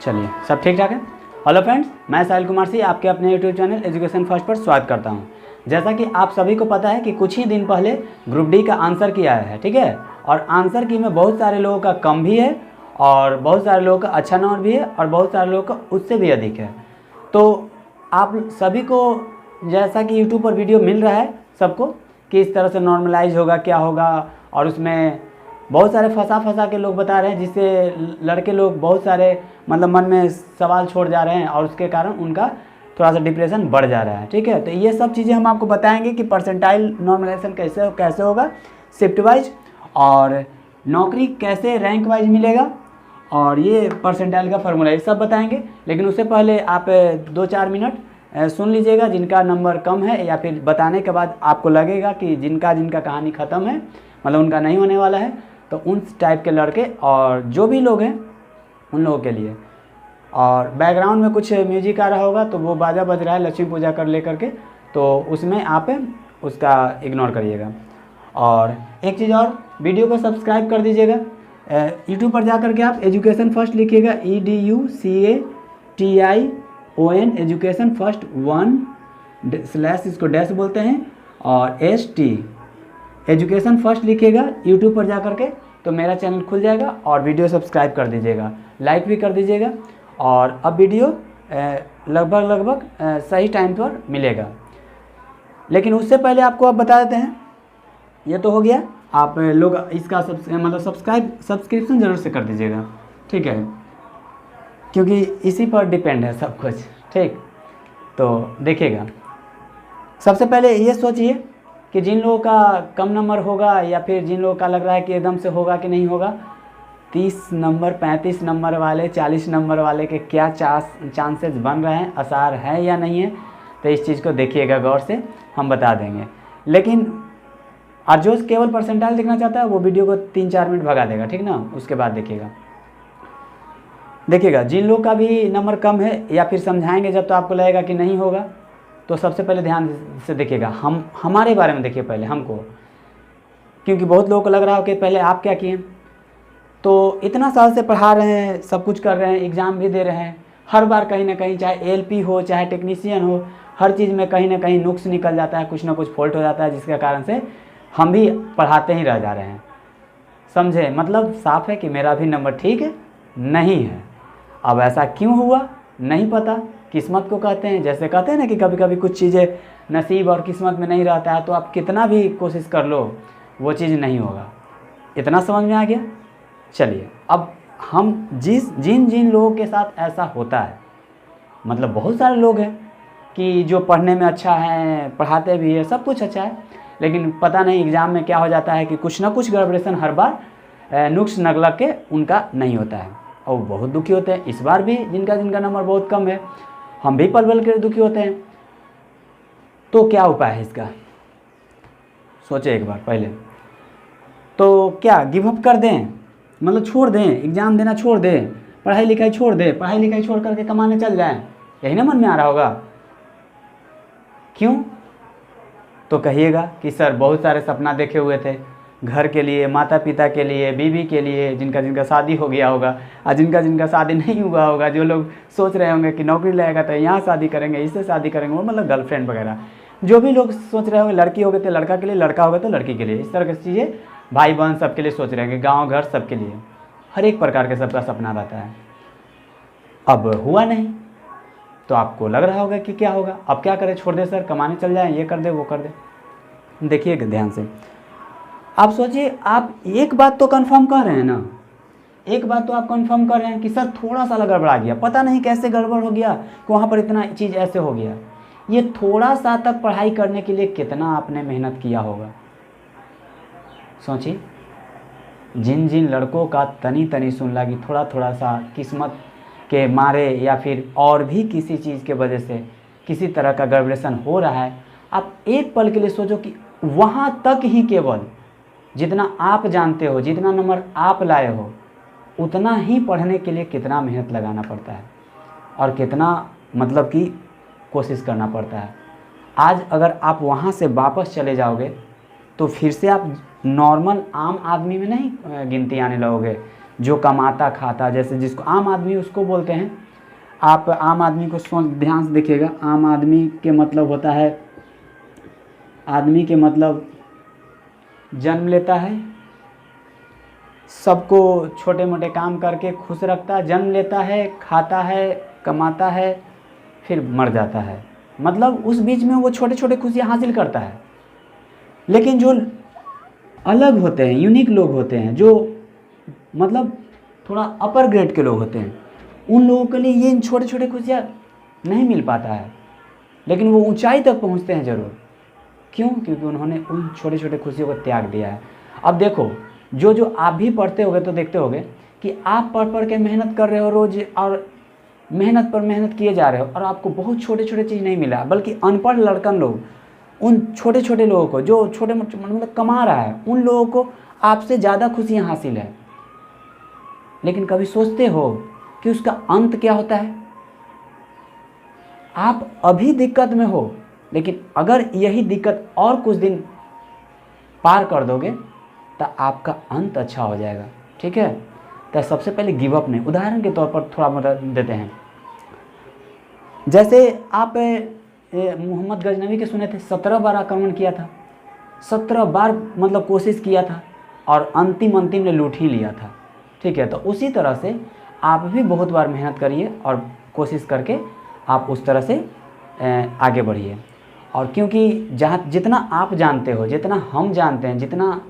चलिए, सब ठीक ठाक है। हेलो फ्रेंड्स, मैं साहिल कुमार सिंह आपके अपने यूट्यूब चैनल एजुकेशन फर्स्ट पर स्वागत करता हूं। जैसा कि आप सभी को पता है कि कुछ ही दिन पहले ग्रुप डी का आंसर की आया है, ठीक है। और आंसर की में बहुत सारे लोगों का कम भी है और बहुत सारे लोगों का अच्छा नंबर भी है और बहुत सारे लोगों का उससे भी अधिक है। तो आप सभी को जैसा कि यूट्यूब पर वीडियो मिल रहा है सबको कि इस तरह से नॉर्मलाइज होगा, क्या होगा, और उसमें बहुत सारे फंसा के लोग बता रहे हैं, जिससे लड़के लोग बहुत सारे मतलब मन में सवाल छोड़ जा रहे हैं और उसके कारण उनका थोड़ा सा डिप्रेशन बढ़ जा रहा है, ठीक है। तो ये सब चीज़ें हम आपको बताएंगे कि परसेंटाइल नॉर्मलाइजेशन कैसे होगा, शिफ्ट वाइज, और नौकरी कैसे रैंक वाइज मिलेगा, और ये परसेंटाइल का फार्मूला, ये सब बताएंगे। लेकिन उससे पहले आप 2-4 मिनट सुन लीजिएगा जिनका नंबर कम है, या फिर बताने के बाद आपको लगेगा कि जिनका कहानी ख़त्म है, मतलब उनका नहीं होने वाला है, तो उन टाइप के लड़के और जो भी लोग हैं उन लोगों के लिए। और बैकग्राउंड में कुछ म्यूजिक आ रहा होगा तो वो बाजा बज रहा है लक्ष्मी पूजा कर लेकर के, तो उसमें आप उसका इग्नोर करिएगा। और एक चीज़ और, वीडियो को सब्सक्राइब कर दीजिएगा। यूट्यूब पर जा कर के आप एजुकेशन फर्स्ट लिखिएगा, EDUCATION एजुकेशन फर्स्ट 1/ इसको डैश बोलते हैं, और ST एजुकेशन फर्स्ट लिखिएगा यूट्यूब पर जा कर के, तो मेरा चैनल खुल जाएगा। और वीडियो सब्सक्राइब कर दीजिएगा, लाइक भी कर दीजिएगा। और अब वीडियो लगभग सही टाइम पर मिलेगा। लेकिन उससे पहले आपको अब बता देते हैं, ये तो हो गया, आप लोग इसका सब्सक्रिप्शन ज़रूर से कर दीजिएगा, ठीक है, क्योंकि इसी पर डिपेंड है सब कुछ, ठीक। तो देखिएगा, सबसे पहले ये सोचिए कि जिन लोगों का कम नंबर होगा या फिर जिन लोगों का लग रहा है कि एकदम से होगा कि नहीं होगा, 30 नंबर 35 नंबर वाले 40 नंबर वाले के क्या चांसेस बन रहे हैं, आसार है या नहीं है, तो इस चीज़ को देखिएगा गौर से, हम बता देंगे। लेकिन और जो केवल परसेंटाइल देखना चाहता है वो वीडियो को 3-4 मिनट भगा देगा, ठीक ना, उसके बाद देखिएगा जिन लोग का भी नंबर कम है, या फिर समझाएंगे जब तो आपको लगेगा कि नहीं होगा, तो सबसे पहले ध्यान से देखिएगा, हमारे बारे में देखिए पहले हमको, क्योंकि बहुत लोगों को लग रहा हो कि पहले आप क्या किए। तो इतना साल से पढ़ा रहे हैं, सब कुछ कर रहे हैं, एग्ज़ाम भी दे रहे हैं, हर बार कहीं ना कहीं, चाहे ALP हो चाहे टेक्नीशियन हो, हर चीज़ में कहीं ना कहीं नुक्स निकल जाता है, कुछ ना कुछ फॉल्ट हो जाता है, जिसके कारण से हम भी पढ़ाते ही रह जा रहे हैं। समझे, मतलब साफ है कि मेरा भी नंबर ठीक है नहीं है। अब ऐसा क्यों हुआ नहीं पता, किस्मत को कहते हैं। जैसे कहते हैं ना कि कभी कभी कुछ चीज़ें नसीब और किस्मत में नहीं रहता है, तो आप कितना भी कोशिश कर लो वो चीज़ नहीं होगा। इतना समझ में आ गया। चलिए, अब हम जिन लोगों के साथ ऐसा होता है, मतलब बहुत सारे लोग हैं कि जो पढ़ने में अच्छा है, पढ़ाते भी है, सब कुछ अच्छा है, लेकिन पता नहीं एग्ज़ाम में क्या हो जाता है कि कुछ ना कुछ गड़बड़ेशन हर बार नुक्स नगलग के उनका नहीं होता है, और बहुत दुखी होते हैं। इस बार भी जिनका नंबर बहुत कम है, हम भी पल के दुखी होते हैं। तो क्या उपाय है इसका, सोचे एक बार पहले। तो क्या गिव अप कर दें, मतलब छोड़ दें, एग्ज़ाम देना छोड़ दें, पढ़ाई लिखाई छोड़ दें, पढ़ाई लिखाई छोड़ करके कमाने चल जाएं, यही ना मन में आ रहा होगा। क्यों? तो कहिएगा कि सर बहुत सारे सपना देखे हुए थे, घर के लिए, माता पिता के लिए, बीवी के लिए, जिनका शादी हो गया होगा, और जिनका शादी नहीं हुआ होगा, जो लोग सोच रहे होंगे कि नौकरी लगेगा तो यहाँ शादी करेंगे, इससे शादी करेंगे, वो मतलब गर्लफ्रेंड वगैरह, जो भी लोग सोच रहे होंगे, लड़की हो गए तो लड़का के लिए, लड़का होगा तो लड़की के लिए, इस तरह की चीज़ें भाई बहन सबके लिए सोच रहे होंगे, गाँव घर सबके लिए, हर एक प्रकार के सबका सपना रहता है। अब हुआ नहीं तो आपको लग रहा होगा कि क्या होगा, अब क्या करें, छोड़ दे सर, कमाने चल जाएं, ये कर दे वो कर दे। देखिएगा ध्यान से, आप सोचिए, आप एक बात तो कंफर्म कर रहे हैं ना, एक बात तो आप कंफर्म कर रहे हैं कि सर थोड़ा सा गड़बड़ा गया, पता नहीं कैसे गड़बड़ हो गया कि वहाँ पर इतना चीज़ ऐसे हो गया। ये थोड़ा सा तक पढ़ाई करने के लिए कितना आपने मेहनत किया होगा, सोचिए। जिन लड़कों का तनी सुन लगी, थोड़ा सा किस्मत के मारे या फिर और भी किसी चीज़ के वजह से किसी तरह का गड़बड़ेशन हो रहा है, आप एक पल के लिए सोचो कि वहाँ तक ही केवल जितना आप जानते हो, जितना नंबर आप लाए हो, उतना ही पढ़ने के लिए कितना मेहनत लगाना पड़ता है और कितना मतलब कि कोशिश करना पड़ता है। आज अगर आप वहाँ से वापस चले जाओगे तो फिर से आप नॉर्मल आम आदमी में नहीं गिनती आने लगोगे, जो कमाता खाता, जैसे जिसको आम आदमी उसको बोलते हैं। आप आम आदमी को ध्यान से देखिएगा, आम आदमी के मतलब होता है, आदमी के मतलब जन्म लेता है, सबको छोटे मोटे काम करके खुश रखता है, जन्म लेता है, खाता है, कमाता है, फिर मर जाता है। मतलब उस बीच में वो छोटे छोटे खुशियाँ हासिल करता है। लेकिन जो अलग होते हैं, यूनिक लोग होते हैं, जो मतलब थोड़ा अपर ग्रेड के लोग होते हैं, उन लोगों के लिए ये छोटे छोटे खुशियाँ नहीं मिल पाता है, लेकिन वो ऊंचाई तक पहुंचते हैं ज़रूर। क्यों? क्योंकि उन्होंने उन छोटे छोटे खुशियों को त्याग दिया है। अब देखो, जो आप भी पढ़ते होगे तो देखते होगे कि आप पढ़ के मेहनत कर रहे हो रोज़, और मेहनत पर मेहनत किए जा रहे हो, और आपको बहुत छोटे छोटे चीज़ नहीं मिला, बल्कि अनपढ़ लड़कन लोग, उन छोटे छोटे लोगों को जो छोटे मतलब कमा रहा है, उन लोगों को आपसे ज़्यादा खुशियाँ हासिल है। लेकिन कभी सोचते हो कि उसका अंत क्या होता है? आप अभी दिक्कत में हो, लेकिन अगर यही दिक्कत और कुछ दिन पार कर दोगे तो आपका अंत अच्छा हो जाएगा। ठीक है, तो सबसे पहले गिव अप नहीं। उदाहरण के तौर पर थोड़ा मदद देते हैं, जैसे आप मोहम्मद गजनवी के सुने थे, 17 बार आक्रमण किया था, 17 बार मतलब कोशिश किया था, और अंतिम ने लूट ही लिया था। ठीक है, तो उसी तरह से आप भी बहुत बार मेहनत करिए और कोशिश करके आप उस तरह से आगे बढ़िए। और क्योंकि जितना आप जानते हो, जितना हम जानते हैं, जितना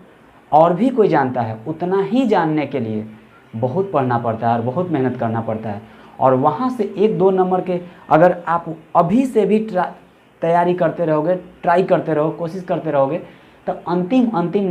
और भी कोई जानता है, उतना ही जानने के लिए बहुत पढ़ना पड़ता है और बहुत मेहनत करना पड़ता है। और वहाँ से 1-2 नंबर के अगर आप अभी से भी तैयारी करते रहोगे, ट्राई करते रहो, कोशिश करते रहोगे, तो अंतिम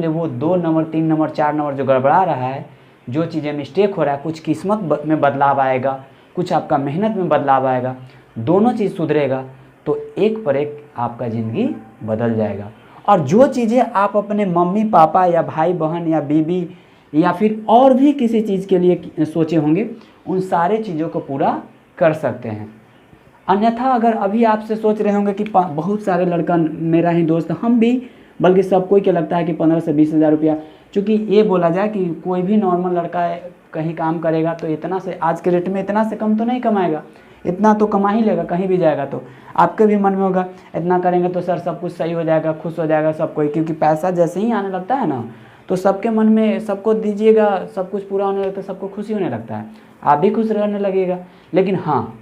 वो 2 नंबर, 3 नंबर, 4 नंबर जो गड़बड़ा रहा है, जो चीज़ें मिस्टेक हो रहा है, कुछ किस्मत में बदलाव आएगा, कुछ आपका मेहनत में बदलाव आएगा, दोनों चीज़ सुधरेगा, तो एक पर एक आपका ज़िंदगी बदल जाएगा। और जो चीज़ें आप अपने मम्मी पापा या भाई बहन या बीबी या फिर और भी किसी चीज़ के लिए सोचे होंगे, उन सारे चीज़ों को पूरा कर सकते हैं। अन्यथा अगर अभी आपसे सोच रहे होंगे कि बहुत सारे लड़का मेरा ही दोस्त, हम भी, बल्कि सब कोई क्या लगता है कि 15 से 20 हज़ार रुपया, चूँकि ये बोला जाए कि कोई भी नॉर्मल लड़का कहीं काम करेगा तो इतना से, आज के रेट में इतना से कम तो नहीं कमाएगा, इतना तो कमा ही लेगा कहीं भी जाएगा। तो आपके भी मन में होगा इतना करेंगे तो सर सब कुछ सही हो जाएगा, खुश हो जाएगा सब कोई, क्योंकि पैसा जैसे ही आने लगता है ना, तो सबके मन में सबको दीजिएगा, सब कुछ पूरा होने लगता है, सबको खुशी होने लगता है, आप भी खुश रहने लगेगा। लेकिन हाँ,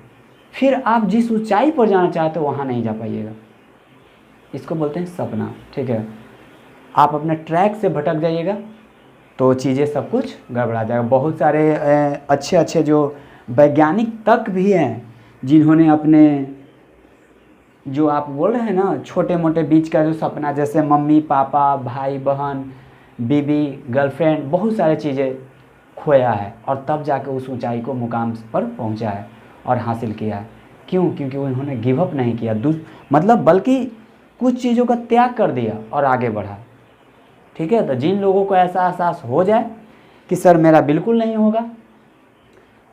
फिर आप जिस ऊंचाई पर जाना चाहते हो वहाँ नहीं जा पाइएगा। इसको बोलते हैं सपना। ठीक है, आप अपने ट्रैक से भटक जाइएगा तो चीज़ें सब कुछ गड़बड़ा जाएगा। बहुत सारे अच्छे जो वैज्ञानिक तक भी हैं जिन्होंने अपने, जो आप बोल रहे हैं ना, छोटे मोटे बीच का जो सपना, जैसे मम्मी पापा, भाई बहन, बीबी, गर्लफ्रेंड, बहुत सारी चीज़ें खोया है, और तब जाके उस ऊंचाई को मुकाम पर पहुंचा है और हासिल किया है। क्यों? क्योंकि उन्होंने गिव अप नहीं किया, मतलब बल्कि कुछ चीज़ों का त्याग कर दिया और आगे बढ़ा। ठीक है, तो जिन लोगों को ऐसा एहसास हो जाए कि सर मेरा बिल्कुल नहीं होगा,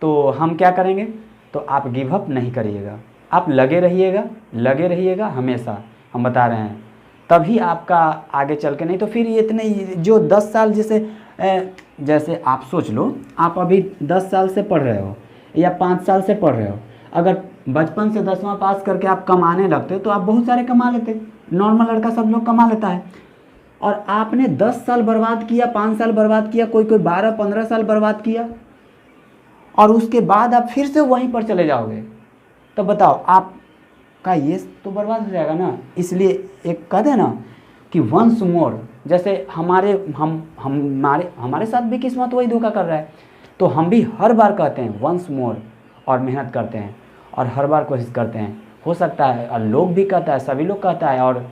तो हम क्या करेंगे, तो आप गिव अप नहीं करिएगा, आप लगे रहिएगा हमेशा, हम बता रहे हैं, तभी आपका आगे चल के, नहीं तो फिर इतने जो 10 साल, जैसे आप सोच लो, आप अभी 10 साल से पढ़ रहे हो या 5 साल से पढ़ रहे हो, अगर बचपन से 10वां पास करके आप कमाने लगते तो आप बहुत सारे कमा लेते, नॉर्मल लड़का सब लोग कमा लेता है। और आपने 10 साल बर्बाद किया, 5 साल बर्बाद किया, कोई 12-15 साल बर्बाद किया, और उसके बाद आप फिर से वहीं पर चले जाओगे, तो बताओ आपका ये तो बर्बाद हो जाएगा ना। इसलिए एक कहते हैं ना कि वंस मोर, जैसे हमारे साथ भी किस्मत वही धोखा कर रहा है, तो हम भी हर बार कहते हैं वंस मोर, और मेहनत करते हैं और हर बार कोशिश करते हैं। हो सकता है, और लोग भी कहता है, सभी लोग कहता है, और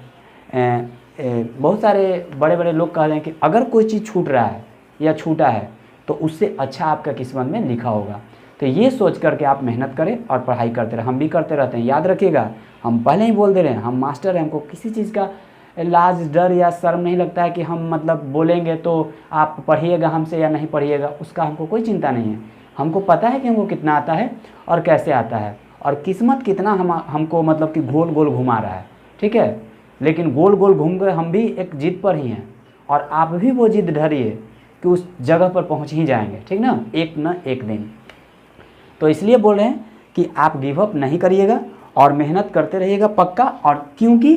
बहुत सारे बड़े बड़े लोग कहते हैं कि अगर कोई चीज़ छूट रहा है या छूटा है तो उससे अच्छा आपका किस्मत में लिखा होगा। तो ये सोच करके आप मेहनत करें और पढ़ाई करते रहें। हम भी करते रहते हैं, याद रखिएगा, हम पहले ही बोल दे रहे हैं, हम मास्टर हैं, हमको किसी चीज़ का लाज, डर या शर्म नहीं लगता है कि हम मतलब बोलेंगे तो आप पढ़िएगा हमसे या नहीं पढ़िएगा, उसका हमको कोई चिंता नहीं है। हमको पता है कि हमको कितना आता है और कैसे आता है, और किस्मत कितना हमको मतलब कि गोल गोल घुमा रहा है। ठीक है, लेकिन गोल गोल घूम कर हम भी एक जिद पर ही हैं, और आप भी वो जिद धरिए कि उस जगह पर पहुंच ही जाएंगे, ठीक ना, एक न एक दिन। तो इसलिए बोल रहे हैं कि आप गिव अप नहीं करिएगा और मेहनत करते रहिएगा पक्का। और क्योंकि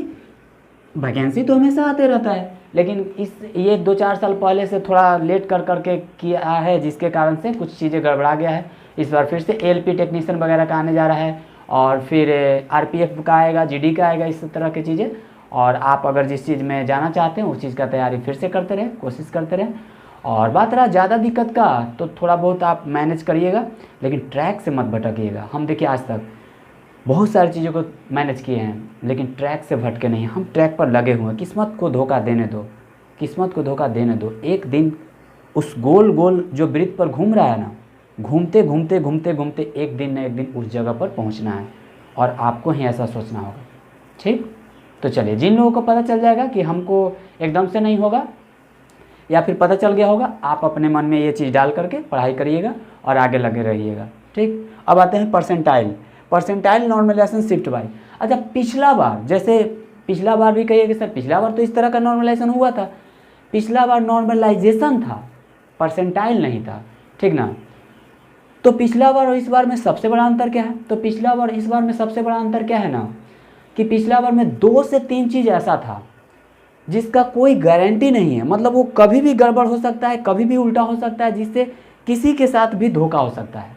वैकेंसी तो हमेशा आते रहता है, लेकिन ये 2-4 साल पहले से थोड़ा लेट कर करके किया है, जिसके कारण से कुछ चीज़ें गड़बड़ा गया है। इस बार फिर से ALP टेक्नीशियन वगैरह का आने जा रहा है, और फिर RPF का आएगा, GD का आएगा, इस तरह की चीज़ें। और आप अगर जिस चीज़ में जाना चाहते हैं उस चीज़ का तैयारी फिर से करते रहें, कोशिश करते रहें। और बात रहा ज़्यादा दिक्कत का, तो थोड़ा बहुत आप मैनेज करिएगा, लेकिन ट्रैक से मत भटकिएगा। हम देखिए आज तक बहुत सारी चीज़ों को मैनेज किए हैं, लेकिन ट्रैक से भटके नहीं, हम ट्रैक पर लगे हुए हैं। किस्मत को धोखा देने दो, किस्मत को धोखा देने दो। एक दिन उस गोल गोल जो वृत्त पर घूम रहा है ना, घूमते घूमते घूमते घूमते एक दिन न एक दिन उस जगह पर पहुंचना है, और आपको ही ऐसा सोचना होगा, ठीक। तो चलिए, जिन लोगों को पता चल जाएगा कि हमको एकदम से नहीं होगा, या फिर पता चल गया होगा, आप अपने मन में ये चीज़ डाल करके पढ़ाई करिएगा और आगे लगे रहिएगा, ठीक। अब आते हैं परसेंटाइल नॉर्मलाइजेशन शिफ्ट बाय। अच्छा, पिछला बार, जैसे पिछला बार भी कहिए कि सर पिछला बार तो इस तरह का नॉर्मलाइजेशन हुआ था, पिछला बार नॉर्मलाइजेशन था, परसेंटाइल नहीं था, ठीक ना। तो पिछला बार और इस बार में सबसे बड़ा अंतर क्या है? तो पिछला बार इस बार में सबसे बड़ा अंतर क्या है ना, कि पिछला बार में 2 से 3 चीज़ ऐसा था जिसका कोई गारंटी नहीं है, मतलब वो कभी भी गड़बड़ हो सकता है, कभी भी उल्टा हो सकता है, जिससे किसी के साथ भी धोखा हो सकता है।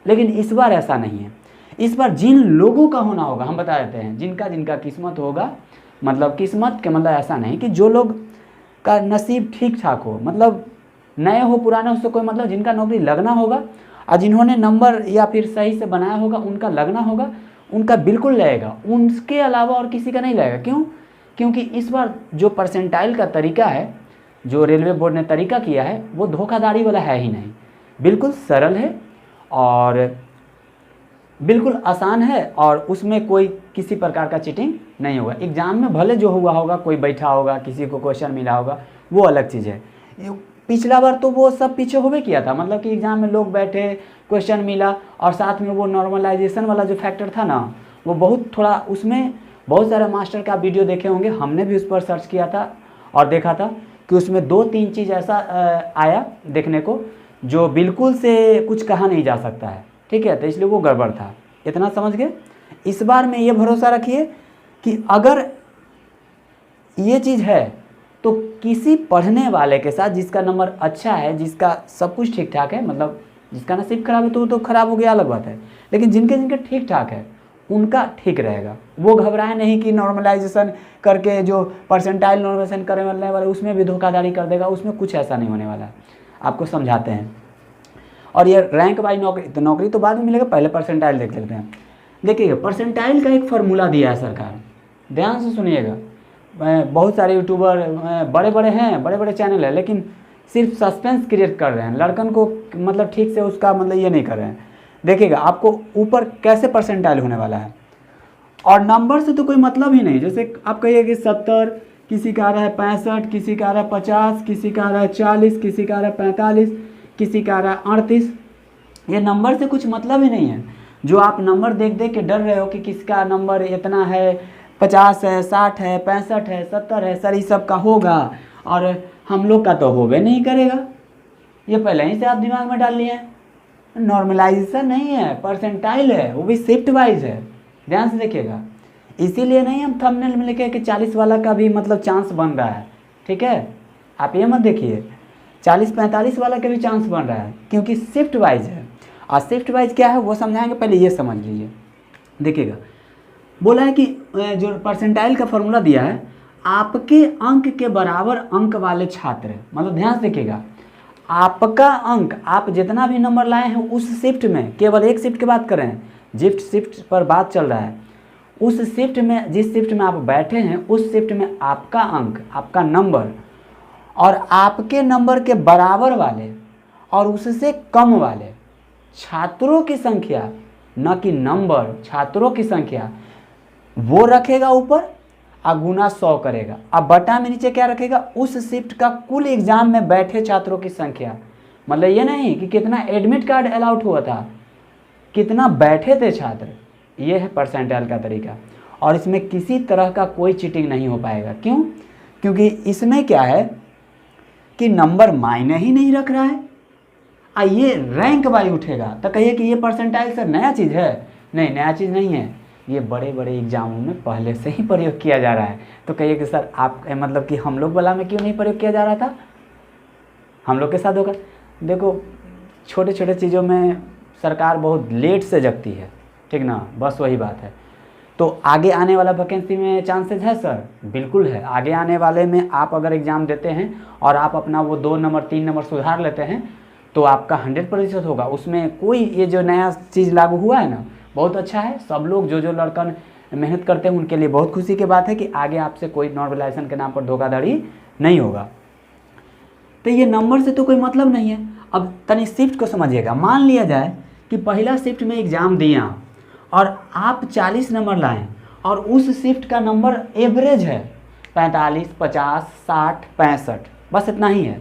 लेकिन इस बार ऐसा नहीं है। इस बार जिन लोगों का होना होगा, हम बता देते हैं, जिनका किस्मत होगा, मतलब किस्मत के मतलब ऐसा नहीं कि जो लोग का नसीब ठीक ठाक हो, मतलब नए हो पुराना उससे कोई मतलब, जिनका नौकरी लगना होगा और जिन्होंने नंबर या फिर सही से बनाया होगा उनका लगना होगा, उनका बिल्कुल लगेगा, उनके अलावा और किसी का नहीं लगेगा। क्यों? क्योंकि इस बार जो परसेंटाइल का तरीका है, जो रेलवे बोर्ड ने तरीका किया है, वो धोखाधड़ी वाला है ही नहीं, बिल्कुल सरल है और बिल्कुल आसान है, और उसमें कोई किसी प्रकार का चीटिंग नहीं होगा। एग्ज़ाम में भले जो हुआ होगा, कोई बैठा होगा, किसी को क्वेश्चन मिला होगा, वो अलग चीज़ है। पिछला बार तो वो सब पीछे होवे किया था, मतलब कि एग्ज़ाम में लोग बैठे, क्वेश्चन मिला, और साथ में वो नॉर्मलाइजेशन वाला जो फैक्टर था ना, वो बहुत थोड़ा, उसमें बहुत सारे मास्टर का वीडियो देखे होंगे, हमने भी उस पर सर्च किया था और देखा था कि उसमें 2-3 चीज़ ऐसा आया देखने को जो बिल्कुल से कुछ कहा नहीं जा सकता है, ठीक है। तो इसलिए वो गड़बड़ था, इतना समझ गए। इस बार में ये भरोसा रखिए कि अगर ये चीज़ है तो किसी पढ़ने वाले के साथ जिसका नंबर अच्छा है, जिसका सब कुछ ठीक ठाक है, मतलब जिसका नसीब खराब है तो खराब हो गया अलग बात है, लेकिन जिनके ठीक ठाक है उनका ठीक रहेगा। वो घबराए नहीं कि नॉर्मलाइजेशन करके जो परसेंटाइल नॉर्मलाइजेशन करने वाले उसमें भी धोखाधड़ी कर देगा, उसमें कुछ ऐसा नहीं होने वाला है, आपको समझाते हैं। और ये रैंक बाई नौकरी तो बाद में मिलेगा, पहले परसेंटाइल देख लेते हैं। देखिएगा, परसेंटाइल का एक फार्मूला दिया है सरकार, ध्यान से सुनिएगा। बहुत सारे यूट्यूबर बड़े बड़े हैं, बड़े बड़े चैनल है, लेकिन सिर्फ सस्पेंस क्रिएट कर रहे हैं, लड़कन को मतलब ठीक से उसका मतलब ये नहीं कर रहे हैं। देखिएगा आपको ऊपर कैसे परसेंटाइल होने वाला है, और नंबर से तो कोई मतलब ही नहीं। जैसे आप कहिए कि 70, किसी का आ रहा है 65, किसी का आ रहा है 50, किसी का आ रहा है 40, किसी का आ रहा है 45, किसी का आ रहा है 38, ये नंबर से कुछ मतलब ही नहीं है। जो आप नंबर देख देख के डर रहे हो कि किसका नंबर इतना है, 50 है, 60 है, 65 है, 70 है, सर ये सब का होगा और हम लोग का तो होवे नहीं करेगा, ये पहले ही से आप दिमाग में डाल लिए हैं। नॉर्मलाइजेशन नहीं है, परसेंटाइल है, वो भी शिफ्ट वाइज है, ध्यान से देखिएगा। इसीलिए नहीं हम थंबनेल में लिखे कि 40 वाला का भी मतलब चांस बन रहा है, ठीक है। आप ये मत देखिए 40-45 वाला का भी चांस बन रहा है, क्योंकि शिफ्ट वाइज है। और शिफ्ट वाइज क्या है वो समझाएंगे, पहले ये समझ लीजिए। देखिएगा, बोला है कि जो परसेंटाइल का फॉर्मूला दिया है, आपके अंक के बराबर अंक वाले छात्र, मतलब ध्यान से देखिएगा, आपका अंक, आप जितना भी नंबर लाए हैं उस शिफ्ट में, केवल एक शिफ्ट की बात कर रहे हैं, शिफ्ट पर बात चल रहा है, उस शिफ्ट में, जिस शिफ्ट में आप बैठे हैं उस शिफ्ट में आपका अंक, आपका नंबर और आपके नंबर के बराबर वाले और उससे कम वाले छात्रों की संख्या, न कि नंबर, छात्रों की संख्या, वो रखेगा ऊपर और गुना 100 करेगा। अब बटा में नीचे क्या रखेगा, उस शिफ्ट का कुल एग्जाम में बैठे छात्रों की संख्या, मतलब ये नहीं कि कितना एडमिट कार्ड अलाउट हुआ था, कितना बैठे थे छात्र। ये है परसेंटाइल का तरीका, और इसमें किसी तरह का कोई चीटिंग नहीं हो पाएगा। क्यों? क्योंकि इसमें क्या है कि नंबर मायने ही नहीं रख रहा है, ये रैंक वाई उठेगा, तो कहिए कि ये परसेंटाइल सर नया चीज़ है। नहीं, नया चीज़ नहीं है, ये बड़े बड़े एग्जामों में पहले से ही प्रयोग किया जा रहा है। तो कहिए कि सर आप मतलब कि हम लोग वाला में क्यों नहीं प्रयोग किया जा रहा था, हम लोग के साथ होगा। देखो छोटे छोटे चीज़ों में सरकार बहुत लेट से जगती है, ठीक ना, बस वही बात है। तो आगे आने वाला वैकेंसी में चांसेस है सर, बिल्कुल है। आगे आने वाले में आप अगर एग्ज़ाम देते हैं और आप अपना वो 2 नंबर 3 नंबर सुधार लेते हैं तो आपका 100% होगा। उसमें कोई ये जो नया चीज़ लागू हुआ है ना, बहुत अच्छा है। सब लोग जो लड़कन मेहनत करते हैं उनके लिए बहुत खुशी की बात है कि आगे आपसे कोई नॉर्मलाइजेशन के नाम पर धोखाधड़ी नहीं होगा। तो ये नंबर से तो कोई मतलब नहीं है। अब तनी शिफ्ट को समझिएगा। मान लिया जाए कि पहला शिफ्ट में एग्ज़ाम दिया और आप 40 नंबर लाएं और उस शिफ्ट का नंबर एवरेज है 45, 50, 60, 65, बस इतना ही है,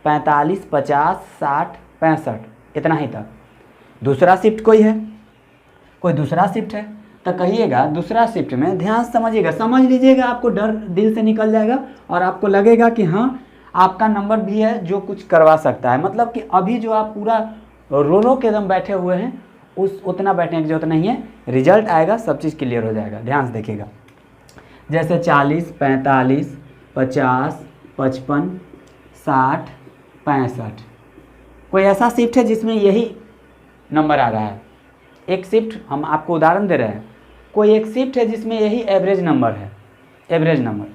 45, 50, 60, 65, इतना ही तक। दूसरा शिफ्ट कोई दूसरा शिफ्ट है, तो कहिएगा दूसरा शिफ्ट में ध्यान से समझिएगा, समझ लीजिएगा, आपको डर दिल से निकल जाएगा और आपको लगेगा कि हाँ आपका नंबर भी है जो कुछ करवा सकता है। मतलब कि अभी जो आप पूरा रो के दम बैठे हुए हैं उतना बैठने की जरूरत नहीं है, रिजल्ट आएगा सब चीज़ क्लियर हो जाएगा। ध्यान से देखिएगा, जैसे 40, 45, 50, 55, 60, 65, कोई ऐसा शिफ्ट है जिसमें यही नंबर आ रहा है। एक शिफ्ट हम आपको उदाहरण दे रहे हैं, कोई एक शिफ्ट है जिसमें यही एवरेज नंबर है, एवरेज नंबर।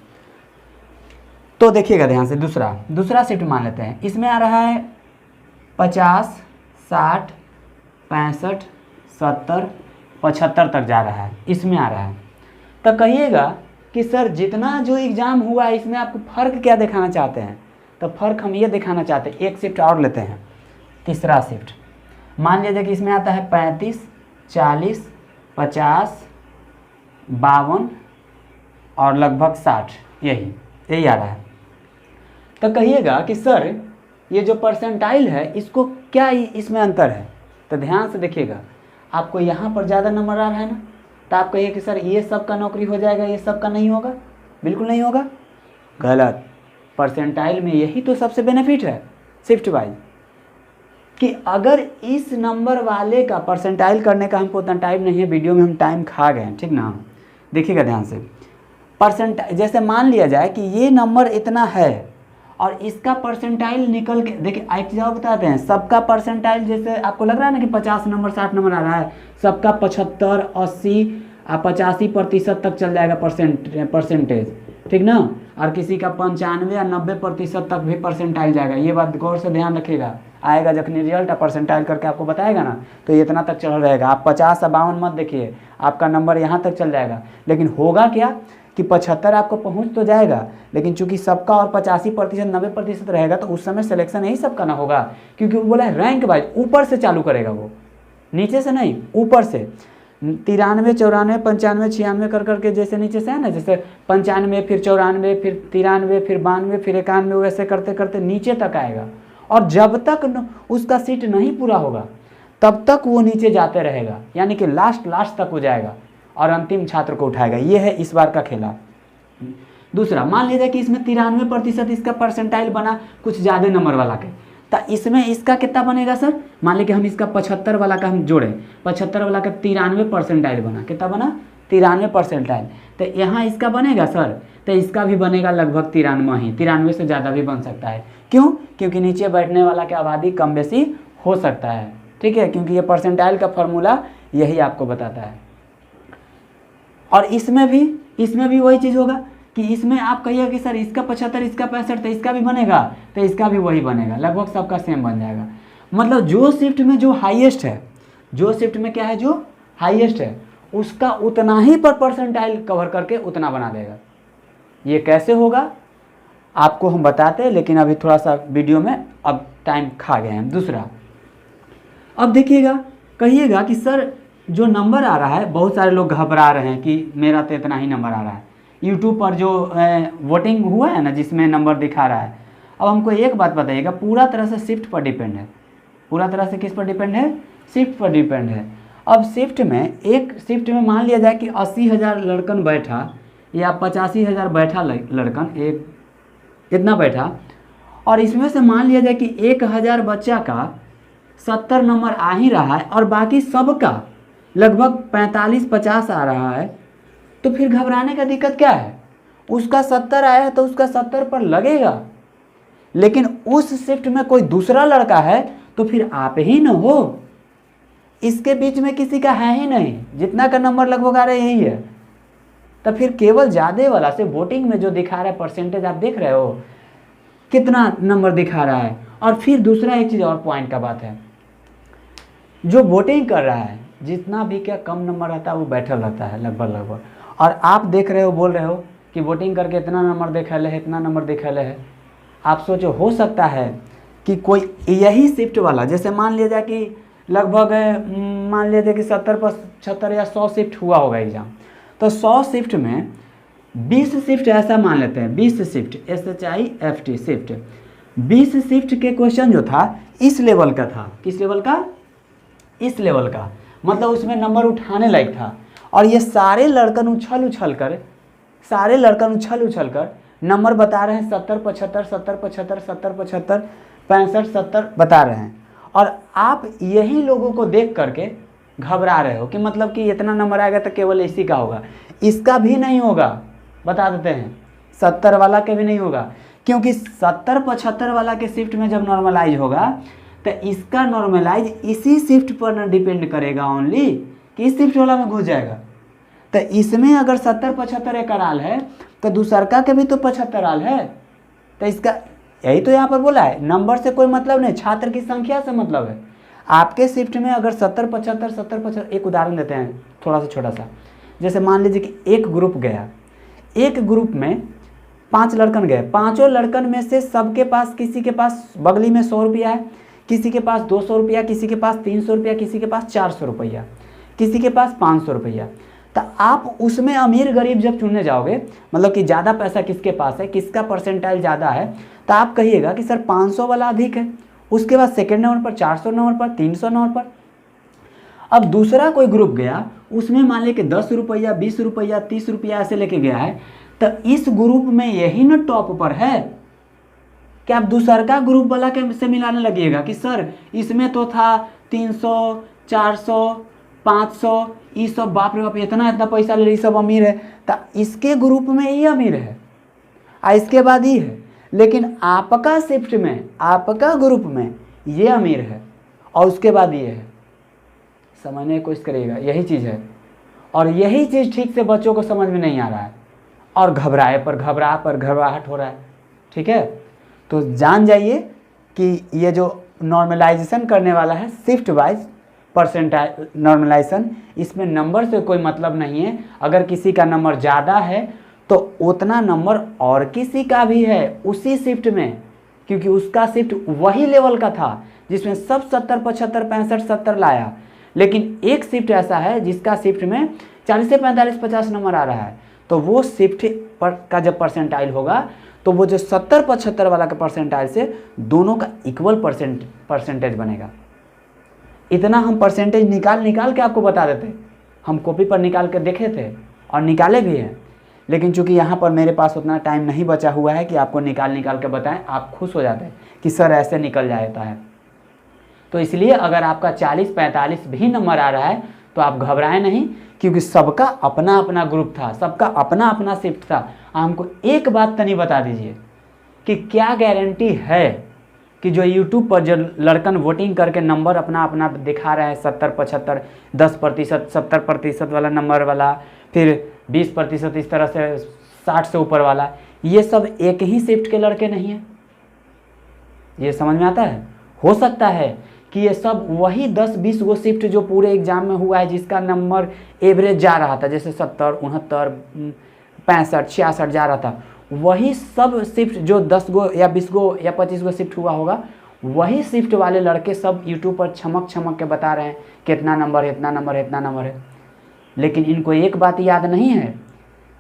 तो देखिएगा ध्यान से, दूसरा शिफ्ट मान लेते हैं, इसमें आ रहा है 50, 60, 65, 70, 75 तक जा रहा है, इसमें आ रहा है। तो कहिएगा कि सर जितना जो एग्ज़ाम हुआ है इसमें आपको फ़र्क क्या दिखाना चाहते हैं, तो फ़र्क हम ये दिखाना चाहते हैं। एक शिफ्ट और लेते हैं, तीसरा शिफ्ट मान लीजिए कि इसमें आता है 35, 40, 50, 52 और लगभग 60, यही आ रहा है। तो कहिएगा कि सर ये जो परसेंटाइल है इसको क्या इसमें अंतर है, तो ध्यान से देखिएगा, आपको यहाँ पर ज़्यादा नंबर आ रहा है ना, तो आप कहिए कि सर ये सब का नौकरी हो जाएगा, ये सब का नहीं होगा, बिल्कुल नहीं होगा, गलत। परसेंटाइल में यही तो सबसे बेनिफिट है शिफ्ट वाइज, कि अगर इस नंबर वाले का परसेंटाइल करने का हमको उतना टाइम नहीं है, वीडियो में हम टाइम खा गए हैं, ठीक ना। देखिएगा ध्यान से, परसेंटाइल जैसे मान लिया जाए कि ये नंबर इतना है और इसका परसेंटाइल निकल के, देखिए एक चीज़ बताते हैं, सबका परसेंटाइल जैसे आपको लग रहा है ना कि 50 नंबर 60 नंबर आ रहा है, सबका 75, 80, 85% तक चल जाएगा परसेंटेज, ठीक ना। और किसी का 95 या 90% तक भी परसेंटाइल जाएगा। ये बात गौर से ध्यान रखिएगा, आएगा जब रिजल्ट परसेंटाइल करके आपको बताएगा ना, तो ये इतना तक चल रहेगा। आप 50 या 52 मत देखिए, आपका नंबर यहाँ तक चल जाएगा। लेकिन होगा क्या कि 75 आपको पहुंच तो जाएगा, लेकिन चूंकि सबका और 85%, 90% रहेगा, तो उस समय सिलेक्शन यही सबका ना होगा, क्योंकि वो बोला है रैंक वाइज, ऊपर से चालू करेगा वो, नीचे से नहीं, ऊपर से 93, 94, 95, 96 कर करके, जैसे नीचे से है ना, जैसे 95, फिर 94, फिर 93, फिर 92, फिर 91, वैसे करते करते नीचे तक आएगा। और जब तक उसका सीट नहीं पूरा होगा तब तक वो नीचे जाते रहेगा, यानी कि लास्ट तक हो जाएगा और अंतिम छात्र को उठाएगा। ये है इस बार का खेला। दूसरा, मान लीजिए कि इसमें 93% इसका परसेंटाइल बना कुछ ज़्यादा नंबर वाला के, तो इसमें इसका कितना बनेगा सर, मान लीजिए कि हम इसका 75 वाला का हम जोड़ें, 75 वाला का 93 परसेंटाइल बना, कितना बना 93 परसेंटाइल, तो यहाँ इसका बनेगा सर, तो इसका भी बनेगा लगभग 93 ही, 93 से ज़्यादा भी बन सकता है। क्यों? क्योंकि नीचे बैठने वाला की आबादी कम बेसी हो सकता है, ठीक है, क्योंकि ये परसेंटाइल का फॉर्मूला यही आपको बताता है। और इसमें भी वही चीज़ होगा कि इसमें आप कहिए कि सर इसका 75, इसका 65, तो इसका भी बनेगा, तो इसका भी वही बनेगा, लगभग सबका सेम बन जाएगा। मतलब जो शिफ्ट में जो हाईएस्ट है, जो शिफ्ट में क्या है जो हाईएस्ट है, उसका उतना ही पर परसेंटाइल कवर करके उतना बना देगा। ये कैसे होगा आपको हम बताते हैं, लेकिन अभी थोड़ा सा वीडियो में अब टाइम खा गए हैं। दूसरा, अब देखिएगा, कहिएगा कि सर जो नंबर आ रहा है, बहुत सारे लोग घबरा रहे हैं कि मेरा तो इतना ही नंबर आ रहा है। यूट्यूब पर जो वोटिंग हुआ है ना, जिसमें नंबर दिखा रहा है, अब हमको एक बात बताइएगा, पूरा तरह से शिफ्ट पर डिपेंड है, पूरा तरह से किस पर डिपेंड है, शिफ्ट पर डिपेंड है। अब शिफ्ट में, एक शिफ्ट में मान लिया जाए कि 80,000 लड़कन बैठा या 85,000 बैठा लड़कन, एक इतना बैठा, और इसमें से मान लिया जाए कि 1000 बच्चा का 70 नंबर आ ही रहा है और बाकी सबका लगभग 45-50 आ रहा है, तो फिर घबराने का दिक्कत क्या है? उसका 70 आया है तो उसका 70 पर लगेगा, लेकिन उस शिफ्ट में कोई दूसरा लड़का है तो फिर आप ही न हो, इसके बीच में किसी का है ही नहीं, जितना का नंबर लगभग आ रहा है यही है। तो फिर केवल ज़्यादा वाला से वोटिंग में जो दिखा रहा है परसेंटेज, आप देख रहे हो कितना नंबर दिखा रहा है। और फिर दूसरा एक चीज़ और पॉइंट का बात है, जो वोटिंग कर रहा है जितना भी क्या कम नंबर रहता है वो बैठल रहता है लगभग, और आप देख रहे हो, बोल रहे हो कि वोटिंग करके इतना नंबर देखा है, इतना नंबर देखा है। आप सोचो, हो सकता है कि कोई यही शिफ्ट वाला, जैसे मान लिया जाए कि लगभग मान लिया जाए कि 70-75 या 100 शिफ्ट हुआ होगा एग्ज़ाम, तो 100 शिफ्ट में 20 शिफ्ट ऐसा मान लेते हैं, 20 शिफ्ट SHIFT शिफ्ट, 20 शिफ्ट के क्वेश्चन जो था इस लेवल का था। किस लेवल का? इस लेवल का, मतलब उसमें नंबर उठाने लायक था। और ये सारे लड़कन उछल उछल कर नंबर बता रहे हैं 70-75, 70-75, 70-75, 65-70 बता रहे हैं। और आप यही लोगों को देख करके घबरा रहे हो कि मतलब कि इतना नंबर आएगा तो केवल इसी का होगा। इसका भी नहीं होगा, बता देते हैं, 70 वाला के भी नहीं होगा, क्योंकि 70-75 वाला के शिफ्ट में जब नॉर्मलाइज होगा तो इसका नॉर्मलाइज इसी शिफ्ट पर न डिपेंड करेगा ओनली कि इस शिफ्ट वाला में घुस जाएगा। तो इसमें अगर 70-75 एक आल है तो दूसरका के भी तो 75 आल है। तो इसका यही तो यहाँ पर बोला है, नंबर से कोई मतलब नहीं, छात्र की संख्या से मतलब है। आपके शिफ्ट में अगर 70-75 एक उदाहरण देते हैं थोड़ा सा छोटा सा, जैसे मान लीजिए कि एक ग्रुप गया, एक ग्रुप में 5 लड़कन गए, पांचों लड़कन में से सबके पास, किसी के पास बगली में 100 रुपया है, किसी के पास 200 रुपया, किसी के पास 300 रुपया, किसी के पास 400 रुपया, किसी के पास 500 रुपया। तो आप उसमें अमीर गरीब जब चुनने जाओगे, मतलब कि ज़्यादा पैसा किसके पास है, किसका परसेंटाइल ज़्यादा है, तो आप कहिएगा कि सर 500 वाला अधिक है, उसके बाद सेकेंड नंबर पर 400 नंबर पर, 300 नंबर पर। अब दूसरा कोई ग्रुप गया, उसमें मान लें कि 10 रुपया, 20 रुपया, 30 रुपया ऐसे लेके गया है, तो इस ग्रुप में यही ना टॉप पर है कि आप दूसरा ग्रुप वाला के से मिलाने लगिएगा कि सर इसमें तो था 300, 400, 500, ये सब बाप रे बाप इतना पैसा ले रही, सब अमीर है, तो इसके ग्रुप में ये अमीर है और इसके बाद ये है। लेकिन आपका शिफ्ट में, आपका ग्रुप में ये अमीर है और उसके बाद ये है। समझने की कोशिश करिएगा, यही चीज़ है। और यही चीज़ ठीक से बच्चों को समझ में नहीं आ रहा है और घबराहट हो रहा है। ठीक है, तो जान जाइए कि ये जो नॉर्मलाइजेशन करने वाला है शिफ्ट वाइज परसेंटाइल नॉर्मलाइजेशन, इसमें नंबर से कोई मतलब नहीं है। अगर किसी का नंबर ज़्यादा है तो उतना नंबर और किसी का भी है उसी शिफ्ट में, क्योंकि उसका शिफ्ट वही लेवल का था जिसमें सब 70, 75, 65, 70 लाया। लेकिन एक शिफ्ट ऐसा है जिसका शिफ्ट में 40 से 45, 50 नंबर आ रहा है, तो वो शिफ्ट पर का जब परसेंटाइल होगा तो वो जो 70, 75 वाला का परसेंटाइल से दोनों का इक्वल परसेंटेज बनेगा। इतना हम परसेंटेज निकाल के आपको बता देते, हम कॉपी पर निकाल के देखे थे और निकाले भी हैं, लेकिन चूंकि यहाँ पर मेरे पास उतना टाइम नहीं बचा हुआ है कि आपको निकाल के बताएं। आप खुश हो जाते हैं कि सर ऐसे निकल जाता है। तो इसलिए अगर आपका 40-45 भी नंबर आ रहा है तो आप घबराएं नहीं, क्योंकि सबका अपना अपना ग्रुप था, सबका अपना अपना शिफ्ट था। हमको एक बात तो नहीं बता दीजिए कि क्या गारंटी है कि जो यूट्यूब पर जो लड़कन वोटिंग करके नंबर अपना अपना दिखा रहे हैं 70, 75, 10%, 70% वाला नंबर वाला, फिर 20% इस तरह से 60 से ऊपर वाला, ये सब एक ही शिफ्ट के लड़के नहीं हैं। ये समझ में आता है? हो सकता है कि ये सब वही 10-20 गो शिफ्ट जो पूरे एग्जाम में हुआ है, जिसका नंबर एवरेज जा रहा था, जैसे 70, 69, 65, 66 जा रहा था, वही सब शिफ्ट जो 10 गो या 20 गो या 25 गो शिफ्ट हुआ होगा, वही शिफ्ट वाले लड़के सब यूट्यूब पर छमक के बता रहे हैं कि इतना नंबर है, इतना नंबर है, इतना नंबर है। लेकिन इनको एक बात याद नहीं है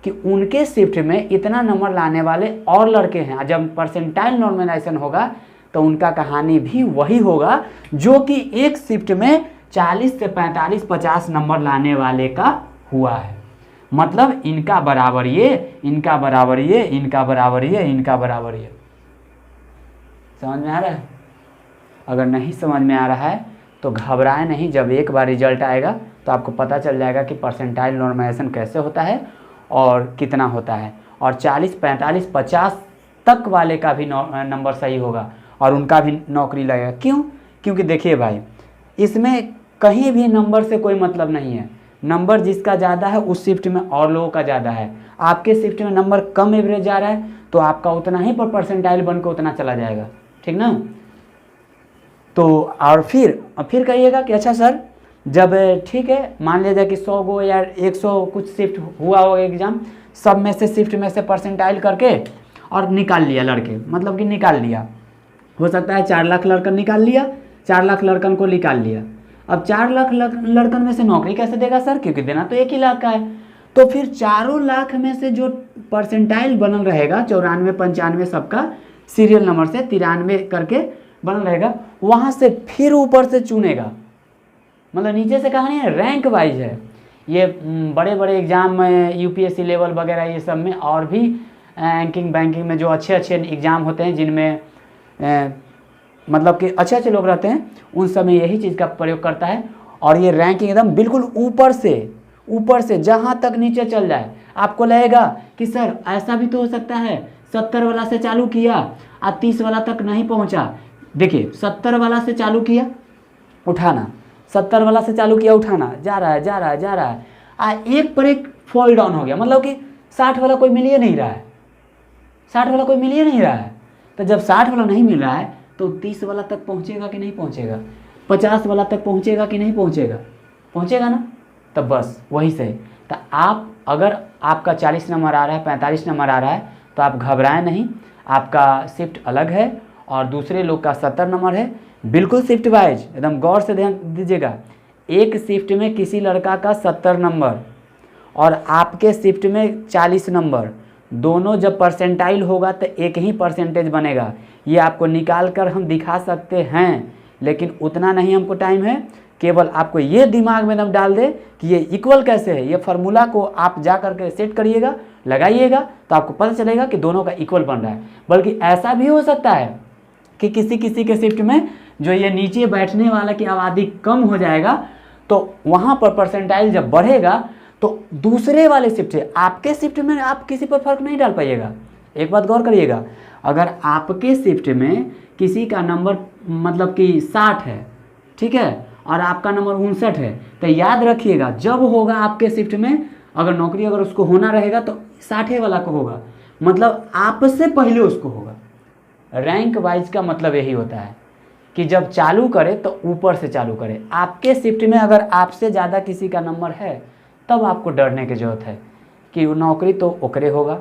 कि उनके शिफ्ट में इतना नंबर लाने वाले और लड़के हैं। जब परसेंटाइल नॉर्मलाइजेशन होगा तो उनका कहानी भी वही होगा जो कि एक शिफ्ट में 40 से 45, 50 नंबर लाने वाले का हुआ है। मतलब इनका बराबर ये, इनका बराबर ये, इनका बराबर ये, इनका बराबर ये। समझ में आ रहा है? अगर नहीं समझ में आ रहा है तो घबराए नहीं, जब एक बार रिजल्ट आएगा तो आपको पता चल जाएगा कि परसेंटाइल नॉर्मलाइजेशन कैसे होता है और कितना होता है। और 40, 45, 50 तक वाले का भी नंबर सही होगा और उनका भी नौकरी लगेगा। क्यों? क्योंकि देखिए भाई, इसमें कहीं भी नंबर से कोई मतलब नहीं है। नंबर जिसका ज़्यादा है उस शिफ्ट में और लोगों का ज़्यादा है। आपके शिफ्ट में नंबर कम एवरेज जा रहा है तो आपका उतना ही पर परसेंटाइल बन के उतना चला जाएगा, ठीक ना? तो और फिर कहिएगा कि अच्छा सर, जब ठीक है मान लिया जाए कि 100 गो या 100 कुछ शिफ्ट हुआ होगा एग्ज़ाम, सब में से शिफ्ट में से परसेंटाइल करके और निकाल लिया लड़के, मतलब कि निकाल लिया, हो सकता है 4 लाख लड़कन निकाल लिया, 4 लाख लड़कन को निकाल लिया। अब 4 लाख लड़कन में से नौकरी कैसे देगा सर? क्योंकि देना तो 1 ही लाख का है। तो फिर 4 लाख में से जो परसेंटाइल बनल रहेगा 94, 95 सबका सीरियल नंबर से 93 करके बनल रहेगा, वहाँ से फिर ऊपर से चुनेगा। मतलब नीचे से कहानी है, रैंक वाइज है ये। बड़े बड़े एग्ज़ाम में यूपीएससी लेवल वगैरह ये सब में और भी बैंकिंग में जो अच्छे एग्ज़ाम होते हैं जिनमें मतलब कि अच्छे लोग रहते हैं, उन सब में यही चीज़ का प्रयोग करता है। और ये रैंकिंग एकदम बिल्कुल ऊपर से जहाँ तक नीचे चल जाए। आपको लगेगा कि सर ऐसा भी तो हो सकता है 70 वाला से चालू किया और 30 वाला तक नहीं पहुँचा। देखिए 70 वाला से चालू किया उठाना, 70 वाला से चालू किया उठाना, जा रहा है, एक पर एक फॉल डाउन हो गया। मतलब कि 60 वाला कोई मिल ही नहीं रहा है, 60 वाला कोई मिल ही नहीं रहा है। तो जब 60 वाला नहीं मिल रहा है तो 30 वाला तक पहुंचेगा कि नहीं पहुंचेगा? 50 वाला तक पहुंचेगा कि नहीं पहुंचेगा? पहुंचेगा ना। तब बस वही से। तो आप अगर आपका 40 नंबर आ रहा है, 45 नंबर आ रहा है, तो आप घबराएं नहीं। आपका शिफ्ट अलग है और दूसरे लोग का 70 नंबर है। बिल्कुल शिफ्ट वाइज एकदम गौर से ध्यान दीजिएगा। एक शिफ्ट में किसी लड़का का 70 नंबर और आपके शिफ्ट में 40 नंबर, दोनों जब परसेंटाइल होगा तो एक ही परसेंटेज बनेगा। ये आपको निकाल कर हम दिखा सकते हैं, लेकिन उतना नहीं हमको टाइम है। केवल आपको ये दिमाग में एकदम डाल दे कि ये इक्वल कैसे है। ये फार्मूला को आप जा करके सेट करिएगा, लगाइएगा, तो आपको पता चलेगा कि दोनों का इक्वल बन रहा है। बल्कि ऐसा भी हो सकता है कि किसी के शिफ्ट में जो ये नीचे बैठने वाला की आबादी कम हो जाएगा, तो वहाँ पर परसेंटाइल जब बढ़ेगा तो दूसरे वाले शिफ्ट से आपके शिफ्ट में आप किसी पर फर्क नहीं डाल पाइएगा। एक बात गौर करिएगा, अगर आपके शिफ्ट में किसी का नंबर मतलब कि 60 है, ठीक है, और आपका नंबर 59 है, तो याद रखिएगा जब होगा आपके शिफ्ट में अगर नौकरी अगर उसको होना रहेगा तो 60 वाला को होगा, मतलब आपसे पहले उसको होगा। रैंक वाइज का मतलब यही होता है कि जब चालू करे तो ऊपर से चालू करे। आपके शिफ्ट में अगर आपसे ज़्यादा किसी का नंबर है तब आपको डरने की ज़रूरत है कि वो नौकरी तो ओकरे होगा,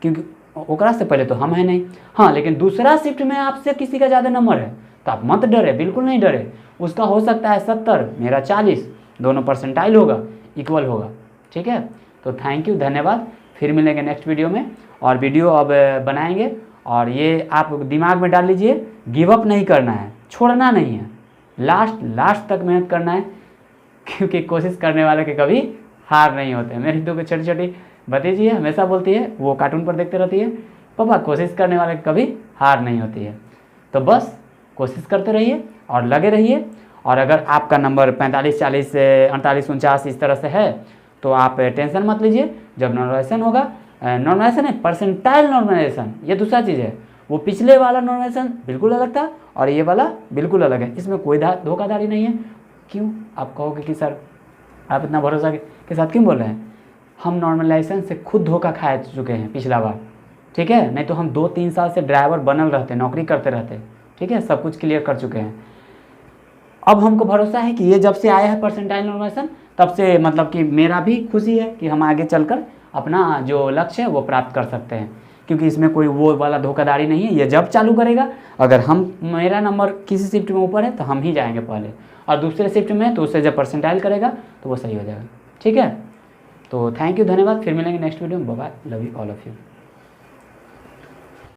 क्योंकि ओकरा से पहले तो हम है नहीं। हाँ, लेकिन दूसरा शिफ्ट में आपसे किसी का ज़्यादा नंबर है तो आप मत डरे, बिल्कुल नहीं डरे। उसका हो सकता है 70, मेरा 40, दोनों परसेंटाइल होगा, इक्वल होगा। ठीक है, तो थैंक यू, धन्यवाद। फिर मिलेंगे नेक्स्ट वीडियो में, और वीडियो अब बनाएंगे। और ये आप दिमाग में डाल लीजिए, गिव अप नहीं करना है, छोड़ना नहीं है, लास्ट तक मेहनत करना है, क्योंकि कोशिश करने वाले के कभी हार नहीं होते। मेरी दो छोटी छोटी भतीजी है, हमेशा बोलती है, वो कार्टून पर देखते रहती है, पापा कोशिश करने वाले की कभी हार नहीं होती है। तो बस कोशिश करते रहिए और लगे रहिए। और अगर आपका नंबर 45, 40, 48, 49 इस तरह से है तो आप टेंशन मत लीजिए। जब नॉर्मलाइजेशन होगा, नॉर्मलाइजेशन है, परसेंटाइल नॉर्मलाइजेशन, ये दूसरा चीज़ है। वो पिछले वाला नॉर्मलाइजेशन बिल्कुल अलग था और ये वाला बिल्कुल अलग है, इसमें कोई धोखाधड़ी नहीं है। क्यों आप कहोगे कि सर आप इतना भरोसा के साथ क्यों बोल रहे हैं? हम नॉर्मलाइजेशन से खुद धोखा खा चुके हैं पिछला बार, ठीक है। नहीं तो हम 2-3 साल से ड्राइवर बनल रहते, नौकरी करते रहते, ठीक है, सब कुछ क्लियर कर चुके हैं। अब हमको भरोसा है कि ये जब से आया है परसेंटाइल नॉर्मलाइजेशन, तब से मतलब कि मेरा भी खुशी है कि हम आगे चलकर अपना जो लक्ष्य है वो प्राप्त कर सकते हैं, क्योंकि इसमें कोई वो वाला धोखाधड़ी नहीं है। ये जब चालू करेगा, अगर मेरा नंबर किसी शिफ्ट में ऊपर है तो हम ही जाएंगे पहले, और दूसरे शिफ्ट में तो उससे जब परसेंटाइल करेगा तो वो सही हो जाएगा। ठीक है, तो थैंक यू, धन्यवाद। फिर मिलेंगे नेक्स्ट वीडियो में। Bye bye, love you all of you.